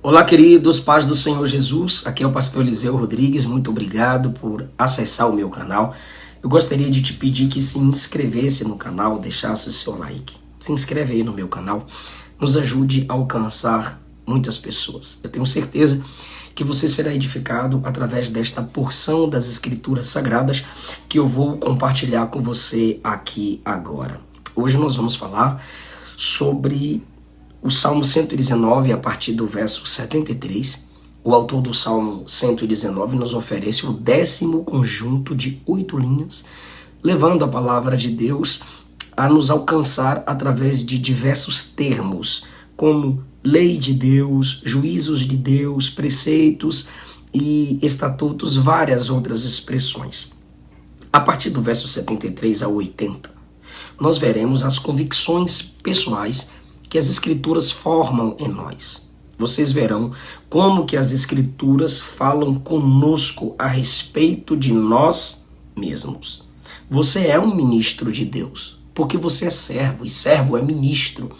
Olá, queridos, paz do Senhor Jesus. Aqui é o pastor Eliseu Rodrigues. Muito obrigado por acessar o meu canal. Eu gostaria de te pedir que se inscrevesse no canal, deixasse o seu like. Se inscreve aí no meu canal, nos ajude a alcançar muitas pessoas. Eu tenho certeza que você será edificado através desta porção das Escrituras Sagradas que eu vou compartilhar com você aqui agora. Hoje nós vamos falar sobre o Salmo 119, a partir do verso 73. O autor do Salmo 119 nos oferece o 10º conjunto de 8 linhas, levando a palavra de Deus a nos alcançar através de diversos termos, como lei de Deus, juízos de Deus, preceitos e estatutos, várias outras expressões. A partir do verso 73 a 80, nós veremos as convicções pessoais que as Escrituras formam em nós. Vocês verão como que as Escrituras falam conosco a respeito de nós mesmos. Você é um ministro de Deus, porque você é servo, e servo é ministro.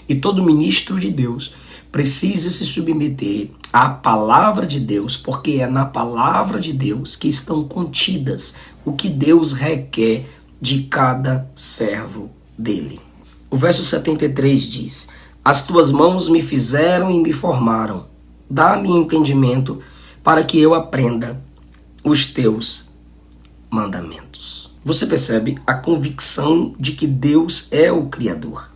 E todo ministro de Deus precisa se submeter à palavra de Deus, porque é na palavra de Deus que estão contidas o que Deus requer de cada servo dele. O verso 73 diz: as tuas mãos me fizeram e me formaram. Dá-me entendimento para que eu aprenda os teus mandamentos. Você percebe a convicção de que Deus é o Criador.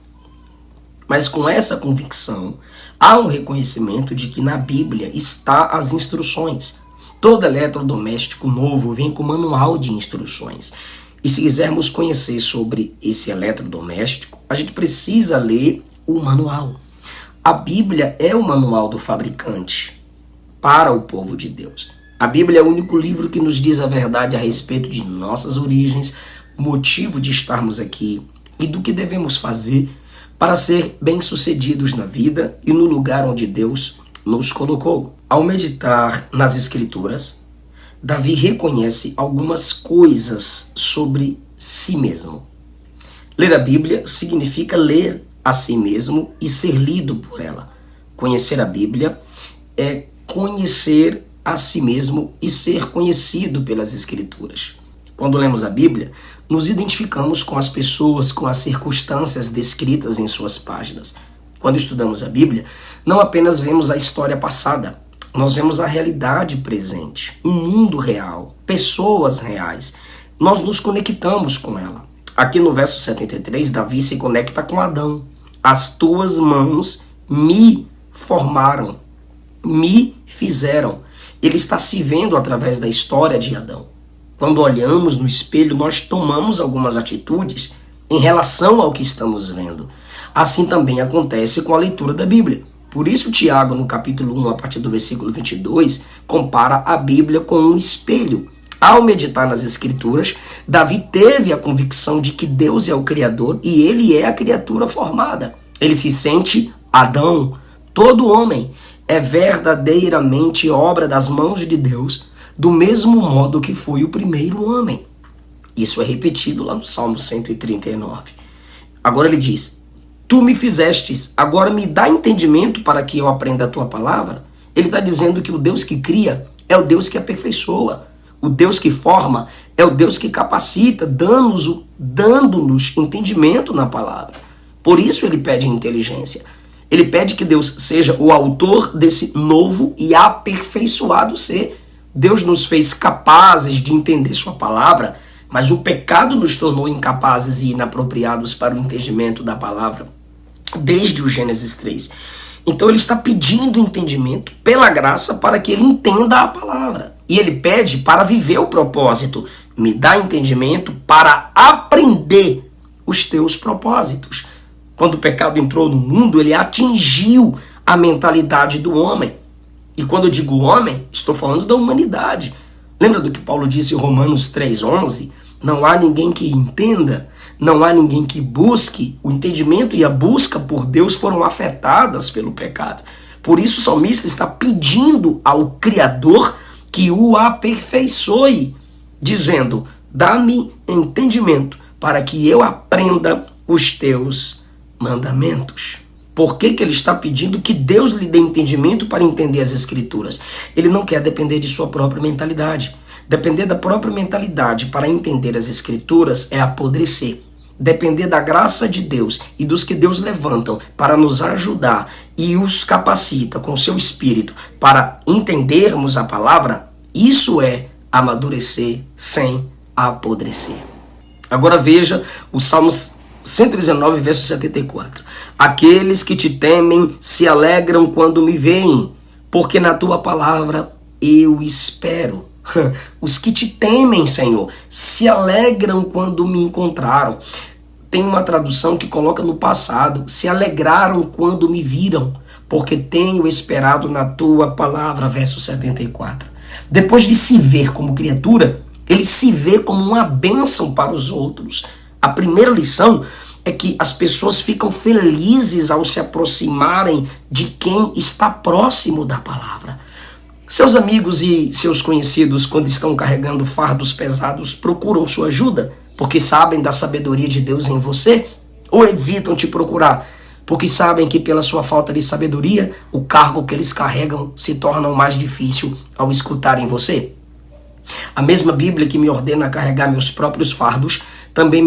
Mas com essa convicção, há um reconhecimento de que na Bíblia está as instruções. Todo eletrodoméstico novo vem com manual de instruções. E se quisermos conhecer sobre esse eletrodoméstico, a gente precisa ler o manual. A Bíblia é o manual do fabricante para o povo de Deus. A Bíblia é o único livro que nos diz a verdade a respeito de nossas origens, o motivo de estarmos aqui e do que devemos fazer para ser bem-sucedidos na vida e no lugar onde Deus nos colocou. Ao meditar nas Escrituras, Davi reconhece algumas coisas sobre si mesmo. Ler a Bíblia significa ler a si mesmo e ser lido por ela. Conhecer a Bíblia é conhecer a si mesmo e ser conhecido pelas Escrituras. Quando lemos a Bíblia, nos identificamos com as pessoas, com as circunstâncias descritas em suas páginas. Quando estudamos a Bíblia, não apenas vemos a história passada, nós vemos a realidade presente, um mundo real, pessoas reais. Nós nos conectamos com ela. Aqui no verso 73, Davi se conecta com Adão. As tuas mãos me formaram, me fizeram. Ele está se vendo através da história de Adão. Quando olhamos no espelho, nós tomamos algumas atitudes em relação ao que estamos vendo. Assim também acontece com a leitura da Bíblia. Por isso Tiago, no capítulo 1, a partir do versículo 22, compara a Bíblia com um espelho. Ao meditar nas Escrituras, Davi teve a convicção de que Deus é o Criador e ele é a criatura formada. Ele se sente Adão. Todo homem é verdadeiramente obra das mãos de Deus, do mesmo modo que foi o primeiro homem. Isso é repetido lá no Salmo 139. Agora ele diz: tu me fizestes, agora me dá entendimento para que eu aprenda a tua palavra. Ele está dizendo que o Deus que cria é o Deus que aperfeiçoa. O Deus que forma é o Deus que capacita, dando-nos entendimento na palavra. Por isso ele pede inteligência. Ele pede que Deus seja o autor desse novo e aperfeiçoado ser. Deus nos fez capazes de entender sua palavra, mas o pecado nos tornou incapazes e inapropriados para o entendimento da palavra, desde o Gênesis 3. Então ele está pedindo entendimento pela graça para que ele entenda a palavra. E ele pede para viver o propósito. Me dá entendimento para aprender os teus propósitos. Quando o pecado entrou no mundo, ele atingiu a mentalidade do homem. E quando eu digo homem, estou falando da humanidade. Lembra do que Paulo disse em Romanos 3,11? Não há ninguém que entenda, não há ninguém que busque. O entendimento e a busca por Deus foram afetadas pelo pecado. Por isso o salmista está pedindo ao Criador que o aperfeiçoe, dizendo: dá-me entendimento para que eu aprenda os teus mandamentos. Por que ele está pedindo que Deus lhe dê entendimento para entender as Escrituras? Ele não quer depender de sua própria mentalidade. Depender da própria mentalidade para entender as Escrituras é apodrecer. Depender da graça de Deus e dos que Deus levantam para nos ajudar e os capacita com seu Espírito para entendermos a palavra, isso é amadurecer sem apodrecer. Agora veja o Salmos 119, verso 74. Aqueles que te temem se alegram quando me veem, porque na tua palavra eu espero. Os que te temem, Senhor, se alegram quando me encontraram. Tem uma tradução que coloca no passado, se alegraram quando me viram, porque tenho esperado na tua palavra, verso 74. Depois de se ver como criatura, ele se vê como uma bênção para os outros. A primeira lição é que as pessoas ficam felizes ao se aproximarem de quem está próximo da palavra. Seus amigos e seus conhecidos, quando estão carregando fardos pesados, procuram sua ajuda porque sabem da sabedoria de Deus em você, ou evitam te procurar porque sabem que pela sua falta de sabedoria, o cargo que eles carregam se torna mais difícil ao escutarem você? A mesma Bíblia que me ordena a carregar meus próprios fardos, também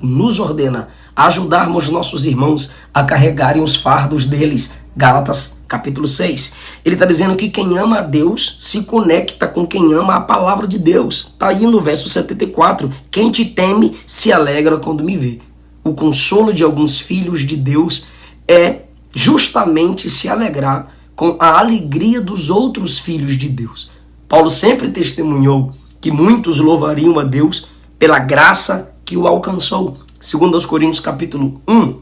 nos ordena a ajudarmos nossos irmãos a carregarem os fardos deles. Gálatas capítulo 6. Ele está dizendo que quem ama a Deus se conecta com quem ama a palavra de Deus. Está aí no verso 74. Quem te teme se alegra quando me vê. O consolo de alguns filhos de Deus é justamente se alegrar com a alegria dos outros filhos de Deus. Paulo sempre testemunhou que muitos louvariam a Deus pela graça que o alcançou. Segundo aos Coríntios capítulo 1,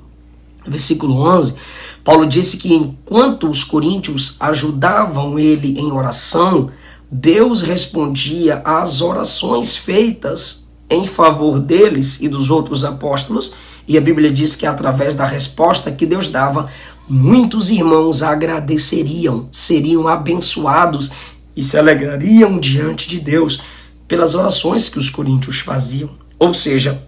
versículo 11, Paulo disse que enquanto os coríntios ajudavam ele em oração, Deus respondia às orações feitas em favor deles e dos outros apóstolos, e a Bíblia diz que através da resposta que Deus dava, muitos irmãos agradeceriam, seriam abençoados e se alegrariam diante de Deus pelas orações que os coríntios faziam. Ou seja,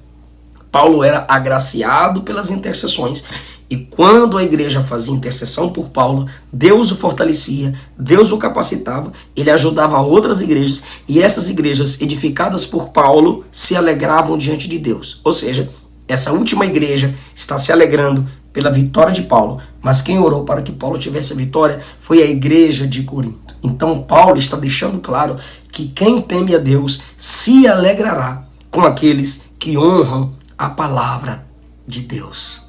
Paulo era agraciado pelas intercessões, e quando a igreja fazia intercessão por Paulo, Deus o fortalecia, Deus o capacitava, ele ajudava outras igrejas, e essas igrejas edificadas por Paulo se alegravam diante de Deus. Ou seja, essa última igreja está se alegrando pela vitória de Paulo, mas quem orou para que Paulo tivesse a vitória foi a igreja de Corinto. Então Paulo está deixando claro que quem teme a Deus se alegrará com aqueles que honram a palavra de Deus.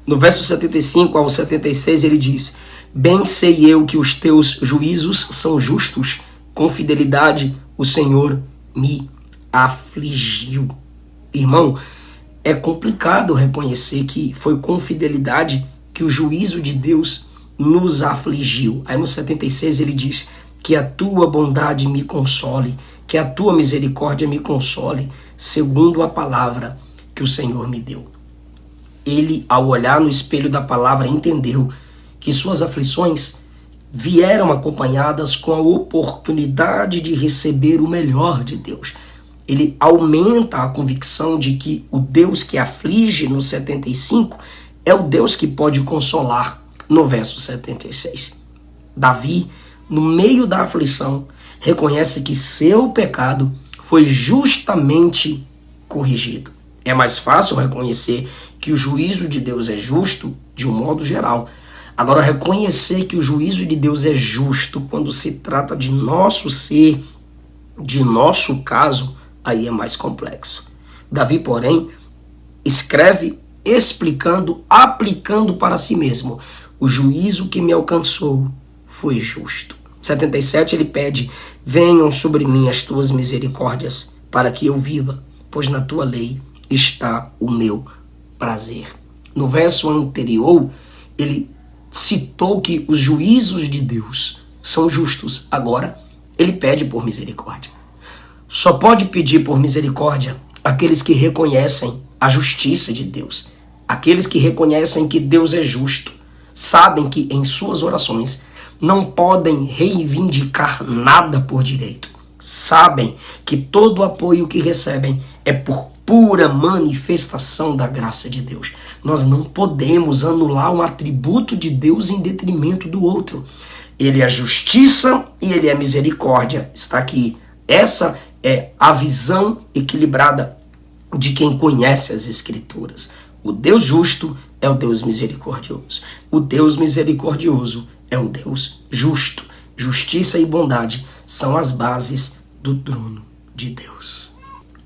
No verso 75 ao 76 ele diz: bem sei eu que os teus juízos são justos, com fidelidade o Senhor me afligiu. Irmão, é complicado reconhecer que foi com fidelidade que o juízo de Deus nos afligiu. Aí no 76 ele diz: que a tua bondade me console, que a tua misericórdia me console, segundo a palavra que o Senhor me deu. Ele, ao olhar no espelho da palavra, entendeu que suas aflições vieram acompanhadas com a oportunidade de receber o melhor de Deus. Ele aumenta a convicção de que o Deus que aflige no 75 é o Deus que pode consolar no verso 76. Davi, no meio da aflição, reconhece que seu pecado foi justamente corrigido. É mais fácil reconhecer que o juízo de Deus é justo de um modo geral. Agora, reconhecer que o juízo de Deus é justo quando se trata de nosso ser, de nosso caso, aí é mais complexo. Davi, porém, escreve explicando, aplicando para si mesmo: o juízo que me alcançou foi justo. 77 ele pede: venham sobre mim as tuas misericórdias, para que eu viva, pois na tua lei está o meu prazer. No verso anterior, ele citou que os juízos de Deus são justos. Agora, ele pede por misericórdia. Só pode pedir por misericórdia aqueles que reconhecem a justiça de Deus. Aqueles que reconhecem que Deus é justo. Sabem que em suas orações não podem reivindicar nada por direito. Sabem que todo o apoio que recebem é por pura manifestação da graça de Deus. Nós não podemos anular um atributo de Deus em detrimento do outro. Ele é justiça e ele é misericórdia. Está aqui. Essa é a visão equilibrada de quem conhece as Escrituras. O Deus justo é o Deus misericordioso. O Deus misericordioso é o Deus justo. Justiça e bondade são as bases do trono de Deus.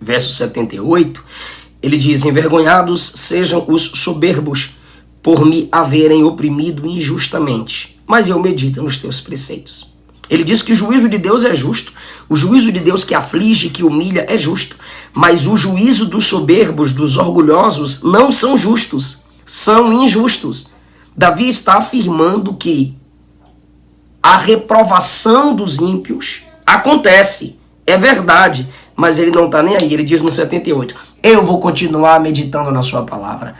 Verso 78, ele diz: envergonhados sejam os soberbos por me haverem oprimido injustamente, mas eu medito nos teus preceitos. Ele diz que o juízo de Deus é justo, o juízo de Deus que aflige, que humilha é justo, mas o juízo dos soberbos, dos orgulhosos, não são justos, são injustos. Davi está afirmando que a reprovação dos ímpios acontece, é verdade, mas ele não está nem aí. Ele diz no 78, eu vou continuar meditando na sua palavra.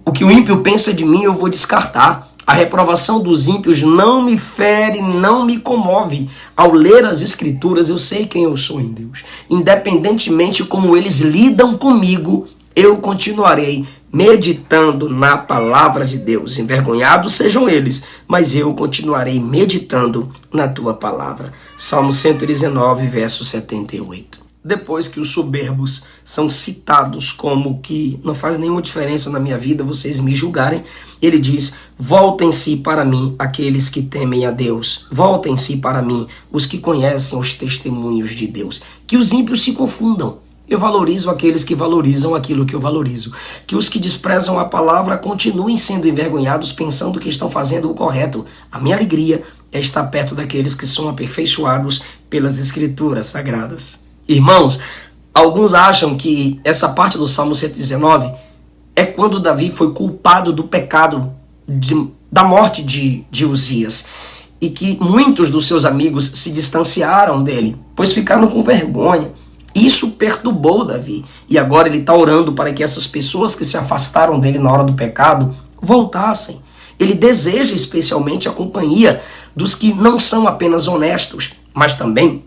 O que o ímpio pensa de mim eu vou descartar. A reprovação dos ímpios não me fere, não me comove. Ao ler as Escrituras, eu sei quem eu sou em Deus. Independentemente como eles lidam comigo, eu continuarei meditando na palavra de Deus. Envergonhados sejam eles, mas eu continuarei meditando na tua palavra. Salmo 119, verso 78. Depois que os soberbos são citados como que não faz nenhuma diferença na minha vida vocês me julgarem, ele diz: voltem-se para mim aqueles que temem a Deus, voltem-se para mim os que conhecem os testemunhos de Deus. Que os ímpios se confundam. Eu valorizo aqueles que valorizam aquilo que eu valorizo. Que os que desprezam a palavra continuem sendo envergonhados pensando que estão fazendo o correto. A minha alegria é estar perto daqueles que são aperfeiçoados pelas Escrituras Sagradas. Irmãos, alguns acham que essa parte do Salmo 119 é quando Davi foi culpado do pecado da morte de Uzias, e que muitos dos seus amigos se distanciaram dele, pois ficaram com vergonha. Isso perturbou Davi, e agora ele está orando para que essas pessoas que se afastaram dele na hora do pecado voltassem. Ele deseja especialmente a companhia dos que não são apenas honestos, mas também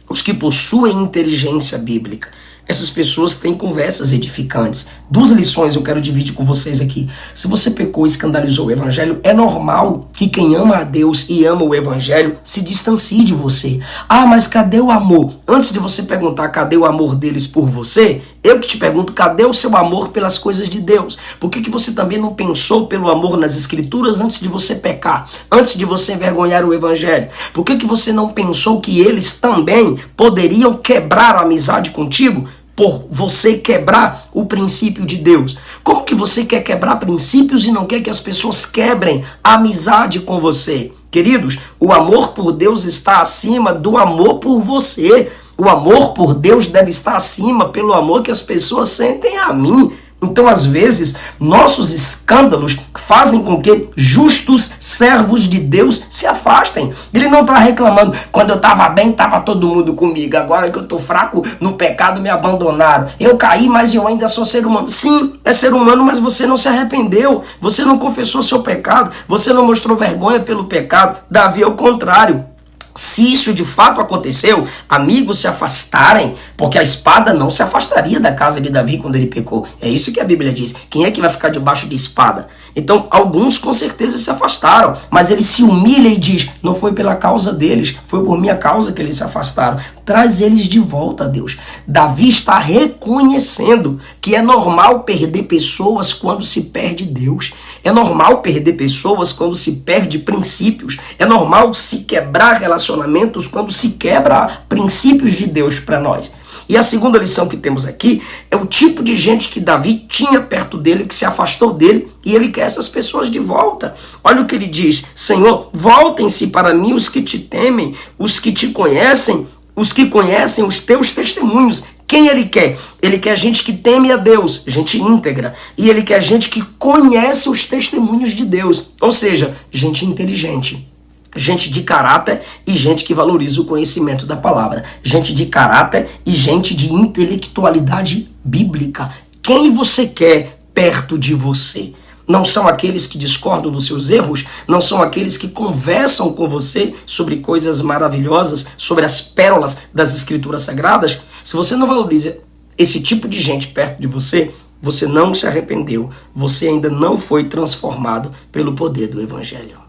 os que possuem inteligência bíblica. Essas pessoas têm conversas edificantes. 2 lições eu quero dividir com vocês aqui. Se você pecou e escandalizou o evangelho, é normal que quem ama a Deus e ama o evangelho se distancie de você. Ah, mas cadê o amor? Antes de você perguntar cadê o amor deles por você, eu que te pergunto, cadê o seu amor pelas coisas de Deus? Por que você também não pensou pelo amor nas Escrituras antes de você pecar? Antes de você envergonhar o evangelho? Por que você não pensou que eles também poderiam quebrar a amizade contigo? Por você quebrar o princípio de Deus. Como que você quer quebrar princípios e não quer que as pessoas quebrem a amizade com você? Queridos, o amor por Deus está acima do amor por você. O amor por Deus deve estar acima pelo amor que as pessoas sentem a mim. Então, às vezes, nossos escândalos fazem com que justos servos de Deus se afastem. Ele não está reclamando, quando eu estava bem, estava todo mundo comigo. Agora que eu estou fraco no pecado, me abandonaram. Eu caí, mas eu ainda sou ser humano. Sim, é ser humano, mas você não se arrependeu. Você não confessou seu pecado. Você não mostrou vergonha pelo pecado. Davi é o contrário. Se isso de fato aconteceu, amigos se afastarem, porque a espada não se afastaria da casa de Davi quando ele pecou. É isso que a Bíblia diz. Quem é que vai ficar debaixo de espada? Então, alguns com certeza se afastaram, mas ele se humilha e diz, não foi pela causa deles, foi por minha causa que eles se afastaram. Traz eles de volta a Deus. Davi está reconhecendo que é normal perder pessoas quando se perde Deus. É normal perder pessoas quando se perde princípios. É normal se quebrar relacionamentos quando se quebra princípios de Deus para nós. E a segunda lição que temos aqui é o tipo de gente que Davi tinha perto dele, que se afastou dele, e ele quer essas pessoas de volta. Olha o que ele diz: Senhor, voltem-se para mim os que te temem, os que te conhecem, os que conhecem os teus testemunhos. Quem ele quer? Ele quer gente que teme a Deus, gente íntegra. E ele quer gente que conhece os testemunhos de Deus, ou seja, gente inteligente. Gente de caráter e gente que valoriza o conhecimento da palavra. Gente de caráter e gente de intelectualidade bíblica. Quem você quer perto de você? Não são aqueles que discordam dos seus erros, não são aqueles que conversam com você sobre coisas maravilhosas, sobre as pérolas das Escrituras Sagradas. Se você não valoriza esse tipo de gente perto de você, você não se arrependeu, você ainda não foi transformado pelo poder do Evangelho.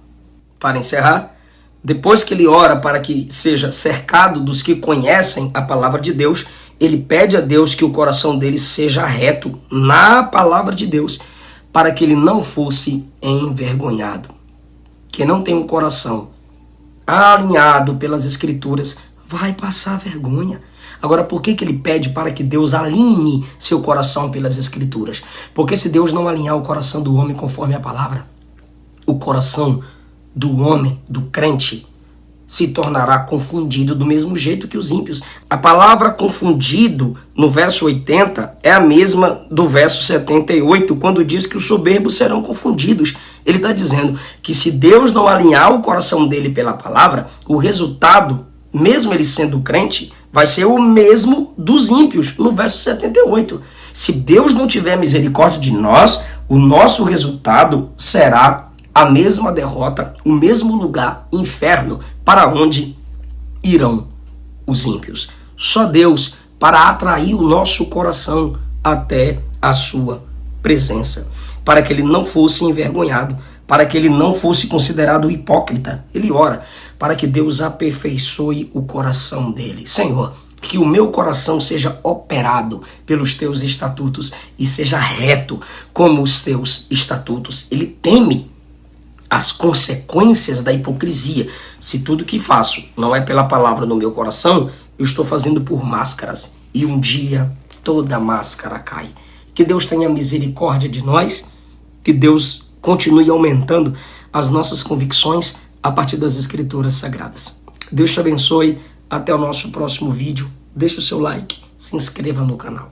Para encerrar, depois que ele ora para que seja cercado dos que conhecem a palavra de Deus, ele pede a Deus que o coração dele seja reto na palavra de Deus, para que ele não fosse envergonhado. Quem não tem um coração alinhado pelas Escrituras vai passar vergonha. Agora, por que ele pede para que Deus alinhe seu coração pelas Escrituras? Porque se Deus não alinhar o coração do homem conforme a palavra, o coração do homem, do crente, se tornará confundido do mesmo jeito que os ímpios. A palavra confundido no verso 80 é a mesma do verso 78, quando diz que os soberbos serão confundidos. Ele está dizendo que se Deus não alinhar o coração dele pela palavra, o resultado, mesmo ele sendo crente, vai ser o mesmo dos ímpios, no verso 78. Se Deus não tiver misericórdia de nós, o nosso resultado será a mesma derrota, o mesmo lugar, inferno, para onde irão os ímpios. Só Deus para atrair o nosso coração até a sua presença, para que ele não fosse envergonhado, para que ele não fosse considerado hipócrita. Ele ora para que Deus aperfeiçoe o coração dele. Senhor, que o meu coração seja operado pelos teus estatutos e seja reto como os teus estatutos. Ele teme as consequências da hipocrisia. Se tudo que faço não é pela palavra no meu coração, eu estou fazendo por máscaras. E um dia toda máscara cai. Que Deus tenha misericórdia de nós. Que Deus continue aumentando as nossas convicções a partir das Escrituras Sagradas. Deus te abençoe. Até o nosso próximo vídeo. Deixe o seu like. Se inscreva no canal.